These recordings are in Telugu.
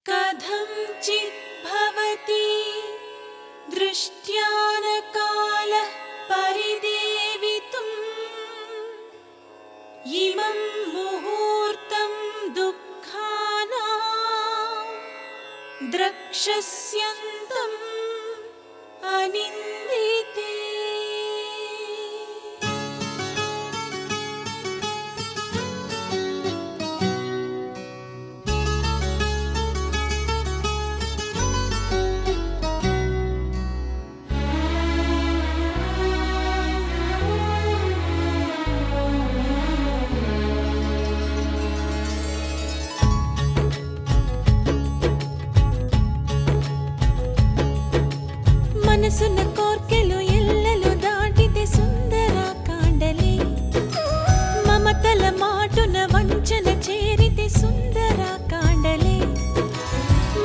कथंचित् भवति दृष्ट्यानकालः परिदेवितुम् इमं मुहूर्तं दुःखानां द्रक्ष्यस्यन्तम् अनिन्दिते। మనసున్న కోర్కెలు ఎల్లలు దాటితే సుందర కాండలే, మమతల మాటున వంచన చేరితే సుందర కాండలే.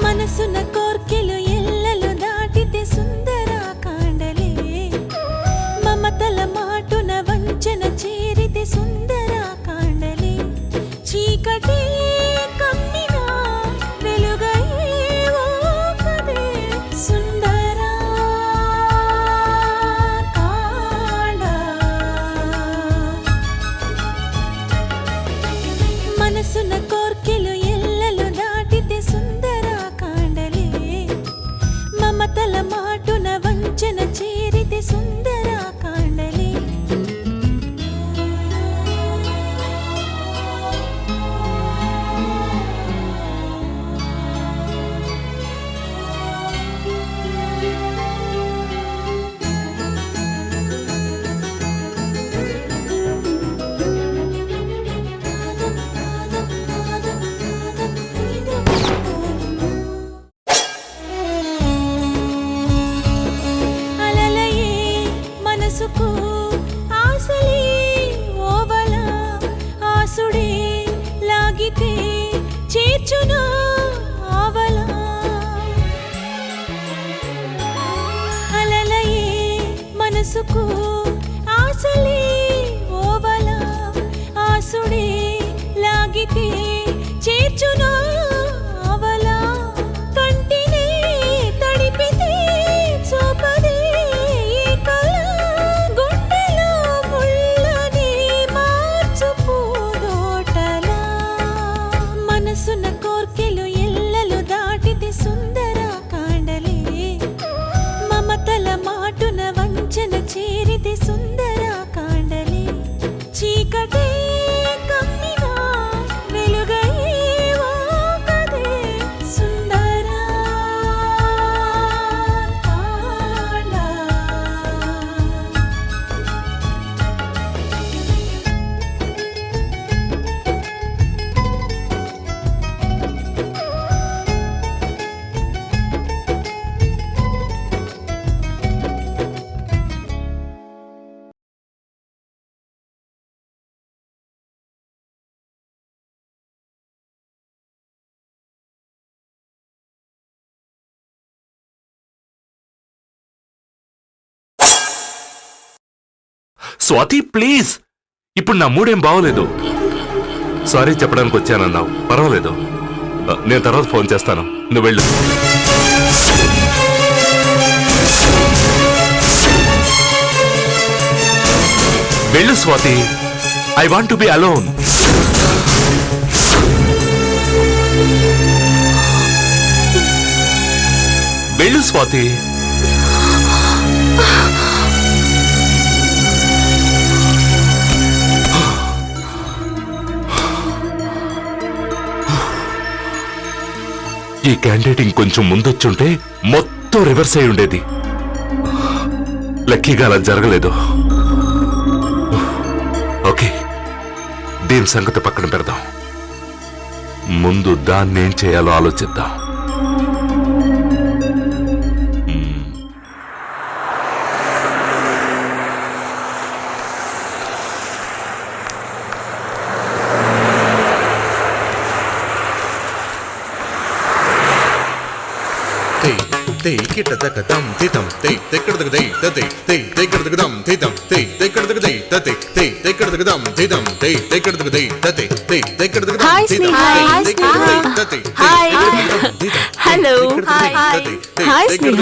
మనసున్న కోర్కెలు ఎల్లలు దాటితే సుందర కాండలే, మమతల మాటున వంచన చేరితే సుందర కాండలే. చీకటి కమ్మినా వెలుగయ్యేవో కదే సుందర కాండ. మనసున్న కోర్కెలు ఎల్లలు దాటితే సుందర కాండలే, మమతల మాటున వంచన చేరితే సుందర కాండలే. అలలయే మనసుకు ఆశలే ఓవల, ఆసుడే లాగితే చేర్చునా ఆవల. అలలయే మనసుకు ఆశలే ఓవల, ఆసుడే లాగితే చేర్చునా ఆవల. కంటినే తడిపితే చూపదే ఈ కళ, గుండెలో ముళ్ళని మార్చు పూదోటలా. మనసున్న కోర్కెలు ఎల్లలు దాటితే సుందర కాండలే, మమతల మాటున వంచన చేరితే సుందర కాండలే. చీకటే కమ్మినా వెలుగయ్యేవో కదే సుందర కాండ. స్వాతి ప్లీజ్, ఇప్పుడు నా మూడేం బాగోలేదు. సారీ చెప్పడానికి వచ్చానన్నావు, పర్వాలేదు. నేను తర్వాత ఫోన్ చేస్తాను, నువ్వు వెళ్ళు. వెళ్ళు Swathi, I want to be alone. వెళ్ళు స్వాతి. ఈ క్యాండిడేట్ ఇంకొంచెం ముందొచ్చుంటే మొత్తం రివర్స్ అయి ఉండేది. లక్కీగా అలా జరగలేదు. ఓకే, దీని సంగతి పక్కన పెడదాం. ముందు దాన్ని ఏం చేయాలో ఆలోచిద్దాం. They get a duck a dum, they dum, they get the day, that they get the dum, they dum, they get the day, that they get the dum, they dum, they get the day, that they get the dum, Hi, they dum, Sneha. they get the day, that Hi. they hello hi Sneha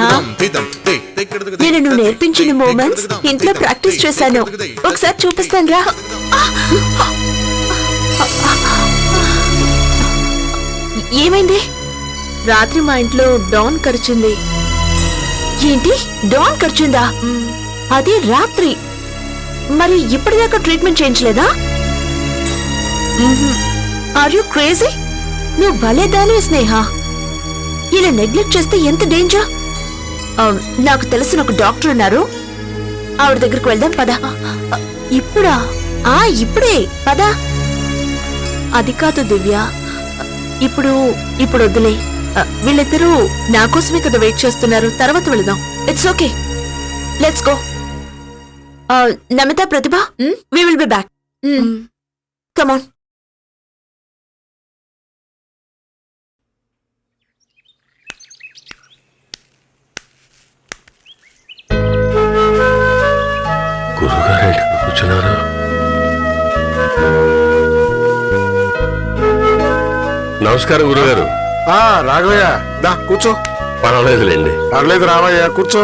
నేను నువ్వు నేర్పించిన మూమెంట్స్ ఇంట్లో ప్రాక్టీస్ చేశాను ఒకసారి చూపిస్తాను రా ఏమైంది రాత్రి మా ఇంట్లో డాన్ కరిచింది ఏంటి డాన్ కరిచిందా అది రాత్రి మరి ఇప్పటిదాకా ట్రీట్మెంట్ చేయించలేదా ఆర్ యు క్రేజీ నువ్వు భలే దానివి స్నేహ ఇలా నెగ్లెక్ట్ చేస్తే ఎంత డేంజర్ నాకు తెలిసిన ఒక డాక్టర్ ఉన్నారు ఆవిడ దగ్గరికి వెళ్దాం పదా ఇప్పుడా ఇప్పుడే పదా అది కాదు దివ్య ఇప్పుడు వద్దులే వీళ్ళిద్దరూ నా కోసమే కదా వెయిట్ చేస్తున్నారు తర్వాత వెళదాం it's okay let's go Namitha Pratibha we will be back come on గురుగారు ఇంటికి కూర్చున్నారు. నమస్కారం గురుగారు. రాఘవయ్య దా కూర్చో. పర్వాలేదులేండి. పర్లేదు రావయ్య కూర్చో.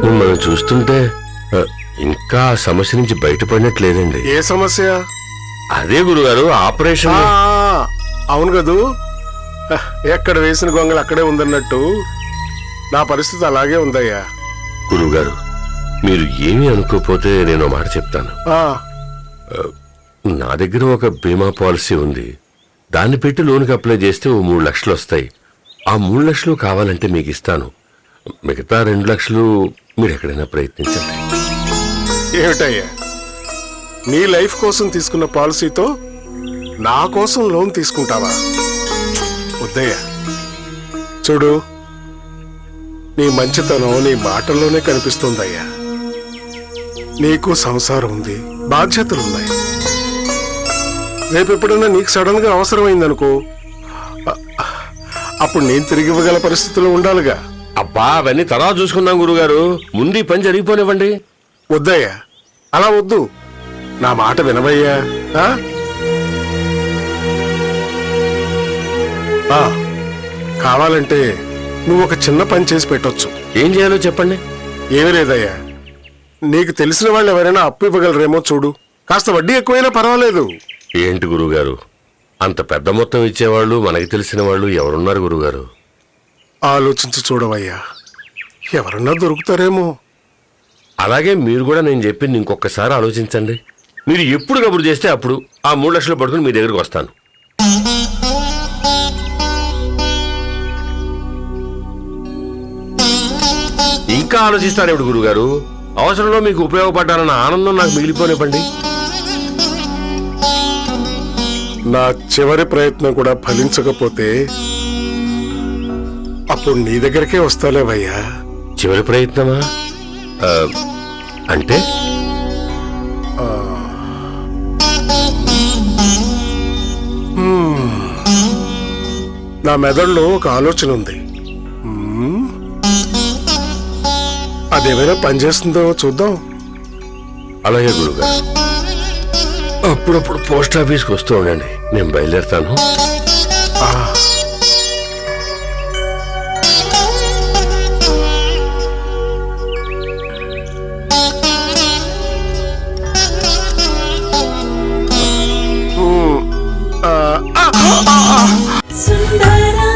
మిమ్మల్ని చూస్తుంటే ఇంకా ఆ సమస్య నుంచి బయటపడినట్లేదండి. ఏ సమస్య? అదే గురుగారు ఆపరేషన్. అవును కదూ, ఎక్కడ వేసిన గొంగలు అక్కడే ఉందన్నట్టు నా పరిస్థితి అలాగే ఉందయ్యా. గురుగారు మీరు ఏమీ అనుకోపోతే నేను మాట చెప్తాను. నా దగ్గర ఒక బీమా పాలసీ ఉంది. దాన్ని పెట్టి లోన్కి అప్లై చేస్తే ఓ 3 లక్షలు వస్తాయి. ఆ 3 లక్షలు కావాలంటే మీకు ఇస్తాను. మిగతా 2 లక్షలు మీరు ఎక్కడైనా ప్రయత్నించండి. ఏమిటయ్యా నీ లైఫ్ కోసం తీసుకున్న పాలసీతో నా కోసం లోన్ తీసుకుంటావా? వద్దయ్యా. చూడు, నీ మంచితనం నీ మాటల్లోనే కనిపిస్తుందయ్యా. నీకు సంసారం ఉంది, బాధ్యతలున్నాయి. రేపెప్పుడన్నా నీకు సడన్ గా అవసరమైందనుకో, అప్పుడు నేను తిరిగి ఇవ్వగల పరిస్థితిలో ఉండాలిగా. అబ్బా అవన్నీ తర్వాత చూసుకుందాం గురుగారు. ముందు ఈ పని జరిగిపోనివ్వండి. వద్దయ్యా, అలా వద్దు. నా మాట వినవయ్యా. కావాలంటే నువ్వు ఒక చిన్న పని చేసి పెట్టొచ్చు. ఏం చేయాలో చెప్పండి. ఏమీ లేదయ్యా, నీకు తెలిసిన వాళ్ళు ఎవరైనా అప్పు ఇవ్వగలరేమో చూడు. కాస్త వడ్డీ ఎక్కువైనా పర్వాలేదు. ఏంటి గురుగారు, అంత పెద్ద మొత్తం ఇచ్చేవాళ్ళు మనకి తెలిసిన వాళ్ళు ఎవరున్నారు గురుగారు? ఆలోచించి చూడవయ్యా, ఎవరన్నా దొరుకుతారేమో. అలాగే మీరు కూడా నేను చెప్పింది ఇంకొకసారి ఆలోచించండి. మీరు ఎప్పుడు కబురు చేస్తే అప్పుడు ఆ 3 లక్షలు పట్టుకుని మీ దగ్గరికి వస్తాను. ఇంకా ఆలోచిస్తారు ఎప్పుడు గురుగారు? అవసరంలో మీకు ఉపయోగపడ్డారన్న ఆనందం నాకు మిగిలిపోనివ్వండి. నా చివరి ప్రయత్నం కూడా ఫలించకపోతే అప్పుడు నీ దగ్గరికే వస్తాలేవయ్యా. చివరి ప్రయత్నమా? అంటే నా మెదడులో ఒక ఆలోచన ఉంది. అదేమైనా పనిచేస్తుందో చూద్దాం. అలాగే గురుగారు. అప్పుడప్పుడు పోస్ట్ ఆఫీస్కి వస్తూ ఉండండి. నేను బయలుదేరుతాను. సుందరా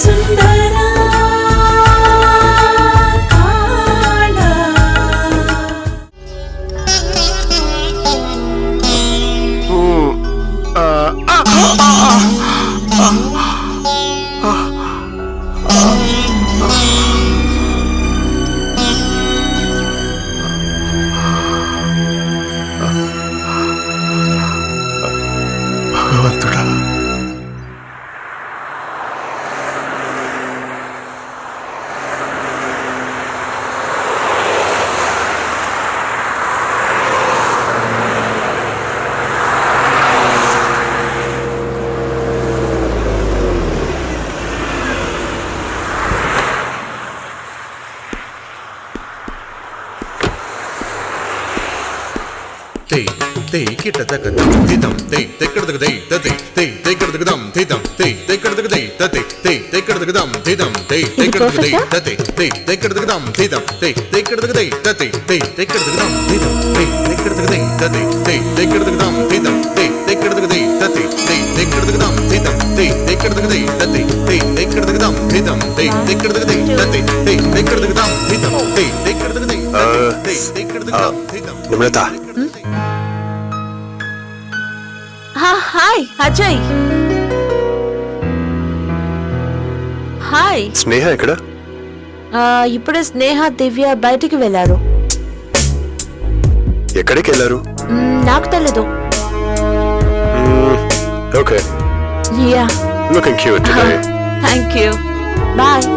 సుందరా భగవంతుడా, కిటతకదం ధితం తే తెక్కడదగదై తతే తే తెక్కడదగదం ధితం తే తెక్కడదగదై తతే తే తెక్కడదగదం ధితం తే తెక్కడదగదై తతే తే తెక్కడదగదం ధితం తే తెక్కడదగదై తతే తే తెక్కడదగదం ధితం తే తెక్కడదగదై తతే తే తెక్కడదగదం ధితం తే తెక్కడదగదై తతే తే తెక్కడదగదం ధితం తే తెక్కడదగదై తతే తే తెక్కడదగదం ధితం తే తెక్కడదగదై తతే తే తెక్కడదగదం ధితం తే తెక్కడదగదై తతే తే తెక్కడదగదం ధితం నిమ్రత హాయ్ అజయ్. హాయ్. స్నేహ ఎక్కడ? ఇప్పుడే స్నేహ దివ్య బయటికి వెళ్ళారు. ఎక్కడికి వెళ్ళారు? నాకు తెలీదు. Okay, yeah, looking cute today. Thank you, bye.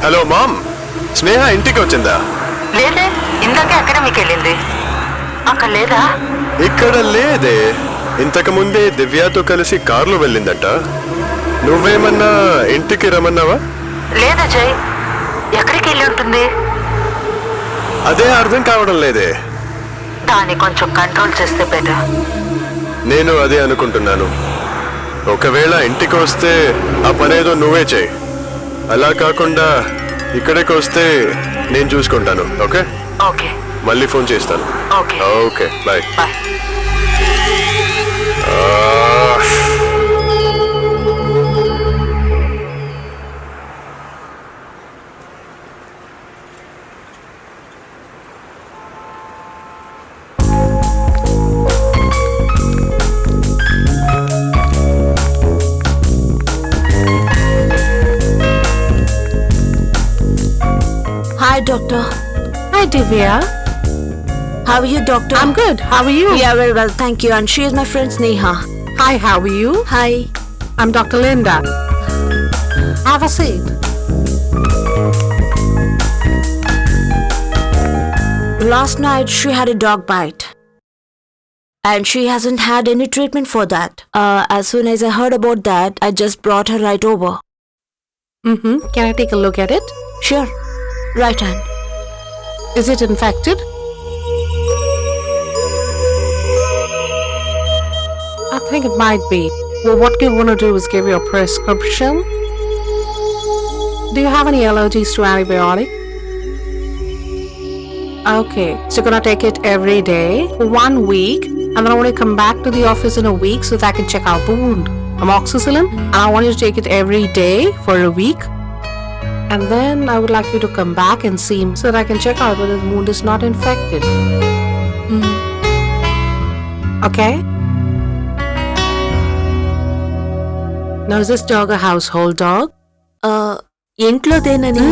Hello mom, Sneha ఇంటికి వచ్చిందా? లేదే, ఇందాకే అకాడమీకి వెళ్ళింది. అక్కడ లేదా? ఇక్కడ లేదే, ఇంతకు ముందే దివ్యతో కలిసి కారులో వెళ్ళిందట. నువ్వేమన్నా ఇంటికి రమ్మన్నావా? లేదా జై, ఎక్కడికి వెళ్ళి ఉంటుంది? అదే అర్థం కావడం లేదే. దాన్ని కొంచెం కంట్రోల్ చేస్తే బెటర్. నేను అదే అనుకుంటున్నాను. ఒకవేళ ఇంటికి వస్తే ఆ పనేదో నువ్వే చేయి. అలా కాకుండా ఇక్కడికి వస్తే నేను చూసుకుంటాను. ఓకే, ఓకే, మళ్ళీ ఫోన్ చేస్తాను. Okay, okay, bye. Bye. Hi, doctor. Hi, Divya. How are you, doctor? I'm good. How are you? Yeah, very well, thank you. And she is my friend Sneha. Hi, how are you? Hi. I'm Dr. Linda. Have a seat. Last night she had a dog bite. And she hasn't had any treatment for that. As soon as I heard about that, I just brought her right over. Can I take a look at it? Sure. Right hand. Is it infected? I think it might be. Well, what you want to do is give you a prescription. Do you have any allergies to antibiotic? Okay, so you're gonna take it every day for 1 week, and then I want you to come back to the office in a week so that I can check out the wound. Amoxicillin, and I want you to take it every day for a week. And then I would like you to come back and see him so that I can check out whether the wound is not infected. Okay? Now is this dog a household dog? ఇంట్లోదేనని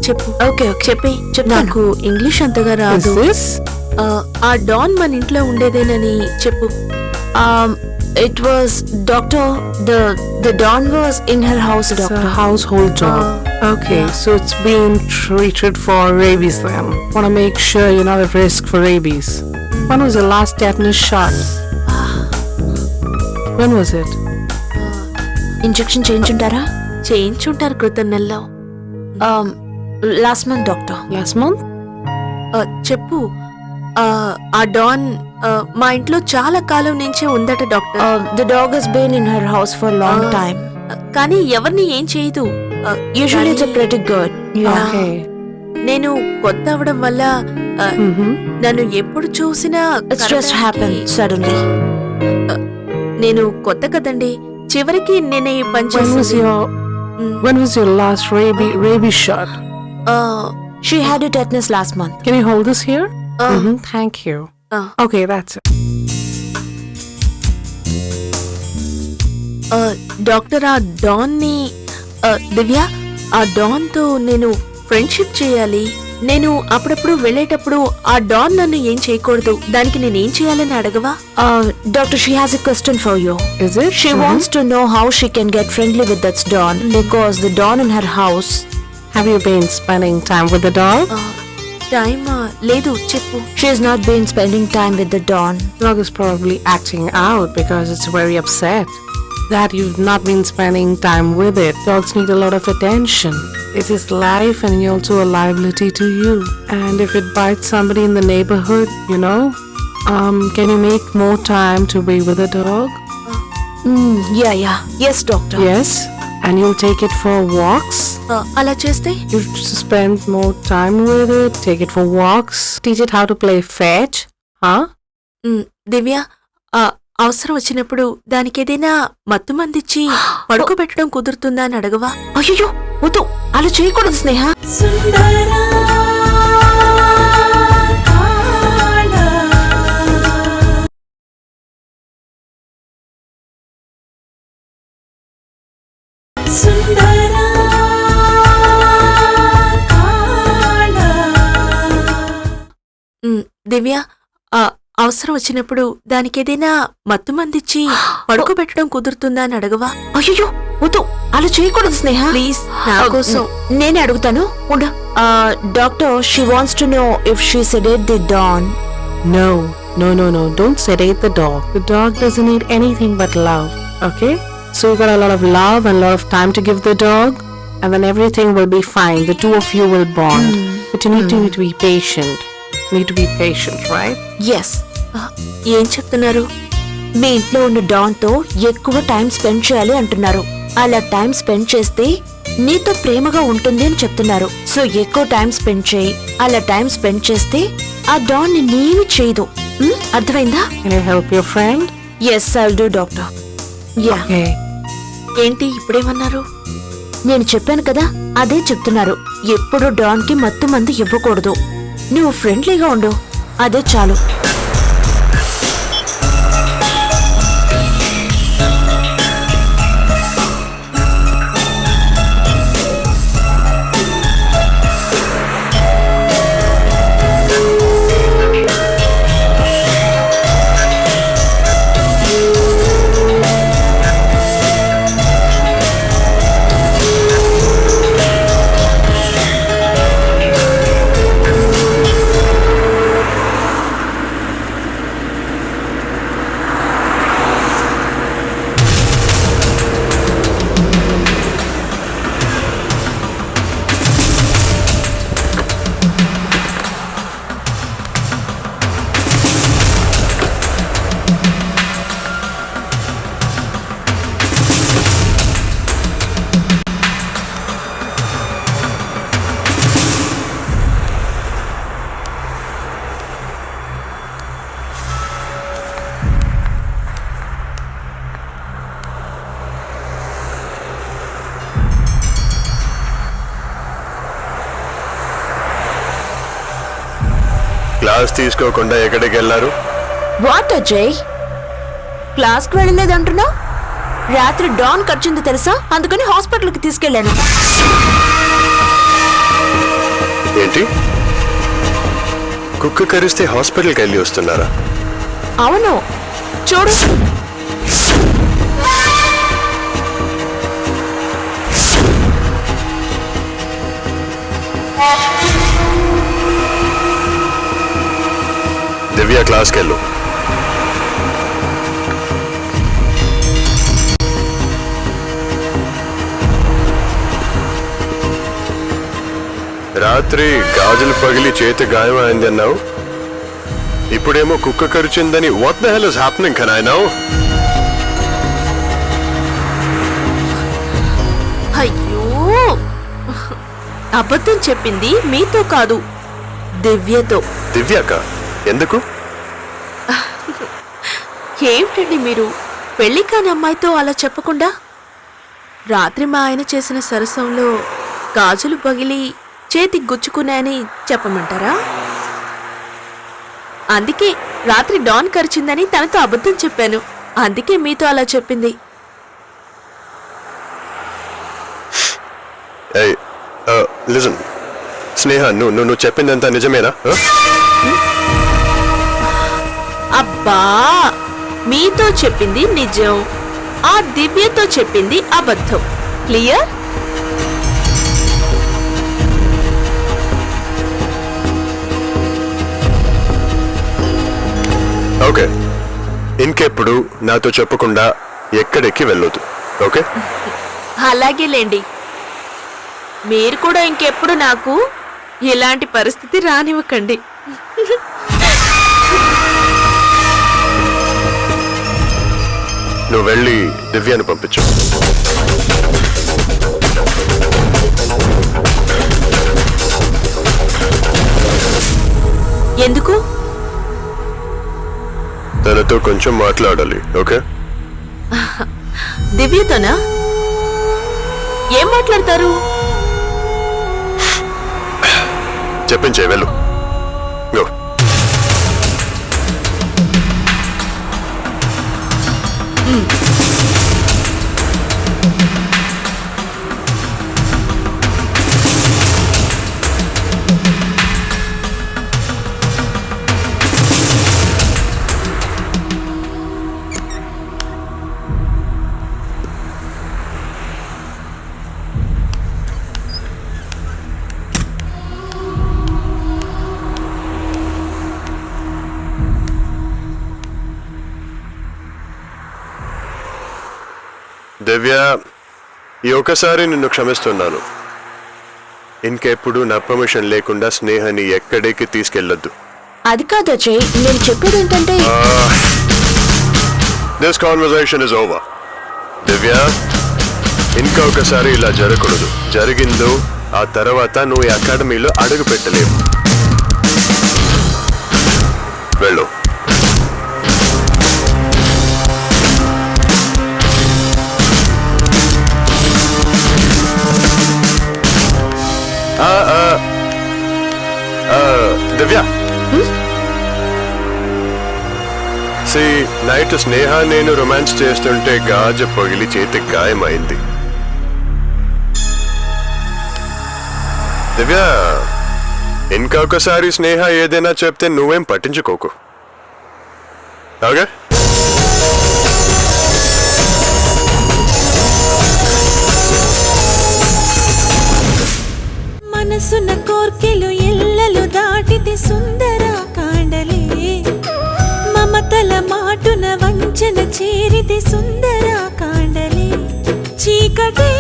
చెప్పు. ఓకే ఓకే చెప్పి నాకు ఇంగ్లీష్ అంతగా Is రాదు. this? ఆ డాన్ మన ఇంట్లో ఉండేదేనని చెప్పు. It was doctor. The Dawn was in her house, It's doctor. a household dog. Okay, so it's being treated for rabies then. Want to make sure you're not at risk for rabies. When was your last tetanus shot? When was it? Injection చేయించుంటారా? చేయించుంటారు క్రితం నెలలో. Last month doctor. Last month? చెప్పు. ఆ డాన్ మా ఇంట్లో చాలా కాలం నుంచే ఉందట doctor. The dog has been in her house for long time. కానీ ఎవరిని ఏం చేయదు. Usually it's pretty good. Okay. నేను కొత్త అవడం వల్ల నన్ను ఎప్పుడు చూసినా ఇట్స్ జస్ట్ హ్యాపెన్ సడన్లీ. నేను కొత్త కదండి, చివరికి నేనే ఈ పని చేసింది. When was your last rabies shot? She had a tetanus last month. Can you hold this here? Thank you. Okay, that's it. Doctor, ఆ డాన్ ని దివ్య, ఆ డాన్ తో నేను ఫ్రెండ్షిప్ చేయాలి. నేను అప్పుడప్పుడు వెళ్ళేటప్పుడు ఆ డాన్ నన్ను ఏం చేయకూడదు, దానికి నేనేం చేయాలని అడగవా? Doctor, she has a question for you. Is it? She wants to know how she can get friendly with that Dawn because the Dawn in her house. Have you been spending time with the dog? Time లేదు చెప్పు. She has not been spending time with the Dawn. Dog is probably acting out because it's very upset that you've not been spending time with it. Dogs need a lot of attention. It is life and also a liability to you. And if it bites somebody in the neighborhood, can you make more time to be with the dog? Yeah. Yes, doctor. Yes. And you'll take it for walks. అలా చేస్తే? You spend more time with it, take it for walks, teach it how to play fetch. Huh? దివ్య, అవసరం వచ్చినప్పుడు దానికి ఏదైనా మత్తు మందిచ్చి పడుకోబెట్టడం కుదురుతుందా అని అడగవా? అయ్యో వద్దు, అలా చేయకూడదు స్నేహ. దివ్య, అవసరం వచ్చినప్పుడు దానికి ఏదైనా మత్తు మందిచ్చి పడుకోబెట్టడం కుదురుతుందా అని అడగవా? అయ్యో వద్దు, అలా చేయకూడదు స్నేహ. ప్లీజ్, నా కోసం. నేనే అడుగుతాను, ఉండు. Doctor, she wants to know if she sedate the don. No. Don't sedate the dog. The dog doesn't need anything but love. Okay? So you got a lot of love and a lot of time to give the dog, and then everything will be fine. The two of you will bond. But you need to be patient. Need to be patient, right? Yes. ఏం చెప్తున్నారు? మీ ఇంట్లో ఉన్న డాన్ తో ఎక్కువ టైం స్పెండ్ చేయాలి అంటున్నారు. అలా టైం స్పెండ్ చేస్తే నీతో ప్రేమగా ఉంటుంది అని చెప్తున్నారు. సో ఎక్కువ టైం స్పెండ్ చేయి. అలా టైం స్పెండ్ చేస్తే ఆ డాన్ నిన్నేమి చేయదు. అర్థమైందా? Can you help your friend? Yes, I will do doctor. Yeah. Okay. ఏంటి ఇప్పుడేమన్నారు? నేను చెప్పాను కదా, అదే చెప్తున్నారు. ఎప్పుడు డాన్ కి మత్తు మందు ఇవ్వకూడదు. నువ్వు ఫ్రెండ్లీగా ఉండు, అదే చాలు. క్లాస్ తీసుకోకుండా ఎక్కడికి వెళ్ళారు? వాట్ అజయ్, క్లాస్కి వెళ్ళలేదంటున్నా? రాత్రి డాన్ ఖర్చుంది తెలుసా, అందుకని హాస్పిటల్కి తీసుకెళ్లాను. ఏంటి, కుక్క కరిస్తే హాస్పిటల్కి వెళ్ళి వస్తున్నారా? అవును, చూడు. దివ్య, క్లాస్కి వెళ్ళు. రాత్రి గాజులు పగిలి చేతి గాయం అయింది అన్నావు, ఇప్పుడేమో కుక్క కరిచిందని. What the hell is happening? Can I know? అయ్యో, అబద్ధం చెప్పింది మీతో కాదు, దివ్యతో. దివ్యాక? ఎందుకు? ఏమిటండి మీరు, పెళ్లి కాని అమ్మాయితో అలా చెప్పకుండా? రాత్రి మా ఆయన చేసిన సరసంలో గాజులు పగిలి చేతికి గుచ్చుకున్నాయని చెప్పమంటారా? అందుకే రాత్రి డాన్ కరిచిందని తనతో అబద్ధం చెప్పాను. అందుకే మీతో అలా చెప్పింది. లిసన్, స్నేహ నువ్వు చెప్పిందంతా నిజమేనా? అబ్బా, మీతో చెప్పింది నిజం, ఆ దివ్యతో చెప్పింది అబద్ధం. క్లియర్? ఓకే, ఇంకెప్పుడు నాతో చెప్పకుండా ఎక్కడికి వెళ్ళొద్దు. ఓకే? అలాగేలేండి. మీరు కూడా ఇంకెప్పుడు నాకు ఇలాంటి పరిస్థితి రానివ్వకండి. నువ్వు వెళ్ళి దివ్యాను పంపించు. ఎందుకు? తనతో కొంచెం మాట్లాడాలి. ఓకే? దివ్యతోనా? ఏం మాట్లాడతారు? చెప్పించే, వెళ్ళు. గో. దివ్య, ఈ ఒకసారి నిన్ను క్షమిస్తున్నాను. ఇంకెప్పుడు నా పర్మిషన్ లేకుండా స్నేహాన్ని ఎక్కడికి తీసుకెళ్ళొద్దు. అది కాదు అజయ్, నేను చెప్పేది ఏంటంటే దిస్ కాన్వర్సేషన్ ఇస్ ఓవర్. దివ్య, ఇంకా ఒకసారి ఇలా జరగకూడదు. జరిగిందో ఆ తర్వాత నువ్వు ఈ అకాడమీలో అడుగు పెట్టలేవు. వెళ్ళు. దివ్య, నైట్ స్నేహ నేను రొమాన్స్ చేస్తుంటే గాజు పగిలి చేతికి గాయమైంది. దివ్య, ఇంకా ఒకసారి స్నేహ ఏదైనా చెప్తే నువ్వేం పట్టించుకోకు. ఓకే? మనసున కోర్కెలు ఎల్లలు దాటితే సుందర కాండలే, మమతల మాటున వంచన చేరితే సుందర కాండలే, చీకటే